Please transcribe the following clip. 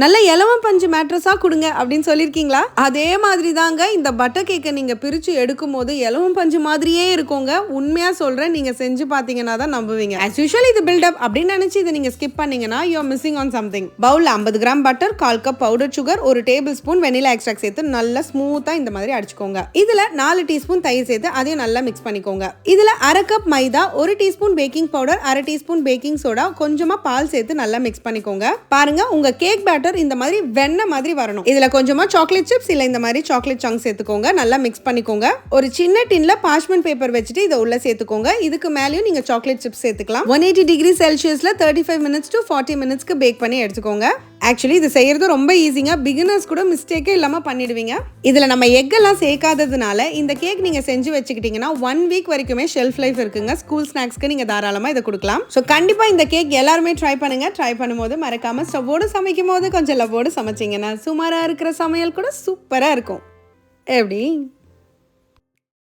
நல்ல இலவம் பஞ்சு மேட்ரஸா கொடுங்க அப்படின்னு சொல்லியிருக்கீங்களா? அதே மாதிரி தாங்க இந்த பட்டர் கேக்கை நீங்க பிரிச்சு எடுக்கும் போது இலவம் பஞ்சு மாதிரியே இருக்குங்க. உண்மையா சொல்றேன், நீங்க செஞ்சு பாத்தீங்கன்னா தான் நம்புவீங்க. as usual இது பில்டப் அப்படின்னு நினைச்சு இதை நீங்க ஸ்கிப் பண்ணீங்கன்னா you are missing on something. பவுல்ல 50 gram butter, 1/4 cup powder sugar, 1 tablespoon vanilla extract சேர்த்து நல்லா ஸ்மூத்தா இந்த மாதிரி அடிச்சுக்கோங்க. இதுல 4 டீஸ்பூன் தயிர் சேர்த்து அதையும் நல்லா மிக்ஸ் பண்ணிக்கோங்க. இதுல 1/2 கப் மைதா, 1 teaspoon baking powder, 1/2 teaspoon baking soda, கொஞ்சமா பால் சேர்த்து நல்லா மிக்ஸ் பண்ணிக்கோங்க. பாருங்க, உங்க கேக் பேட்டர் இந்த மாதிரி வெண்ணெய் மாதிரி வரணும். இதுல கொஞ்சமா சாக்லேட் சிப்ஸ் இல்ல இந்த மாதிரி சாக்லேட் சங்க்ஸ் சேர்த்துக்கோங்க. நல்லா மிக்ஸ் பண்ணிக்கோங்க. ஒரு சின்ன டின்ல பார்ச்மெண்ட் பேப்பர் வச்சுட்டு இதை உள்ள சேர்த்துக்கோங்க. இதுக்கு மேலயும் நீங்க சாக்லேட் சிப்ஸ் சேர்த்துக்கலாம். 180 டிகிரி செல்சியஸ்ல 35 மினிட்ஸ் டு 40 மினிட்ஸ்க்கு பேக் பண்ணி எடுத்துக்கோங்க. ஆக்சுவலி இது செய்யறது ரொம்ப ஈஸிங்க. பிகினர்ஸ் கூட மிஸ்டேக்கே இல்லாம பண்ணிடுவீங்க. இதுல நம்ம எக் எல்லாம் சேர்க்காததுனால இந்த கேக் நீங்க செஞ்சு வச்சுக்கிட்டீங்கன்னா 1 வீக் வரைக்குமே ஷெல்ஃப் லைஃப் இருக்குங்க. ஸ்கூல் ஸ்நாக்ஸ்க்கு நீங்க தாராளமா இதை கொடுக்கலாம். ஸோ கண்டிப்பா இந்த கேக் எல்லாருமே ட்ரை பண்ணுங்க. ட்ரை பண்ணும்போது மறக்காம ஸ்டவ்வோடு சமைக்கும் போது கொஞ்சம் லவ்வோடு சமைச்சிங்கன்னா சுமாரா இருக்கிற சமையல் கூட சூப்பரா இருக்கும். எப்படி?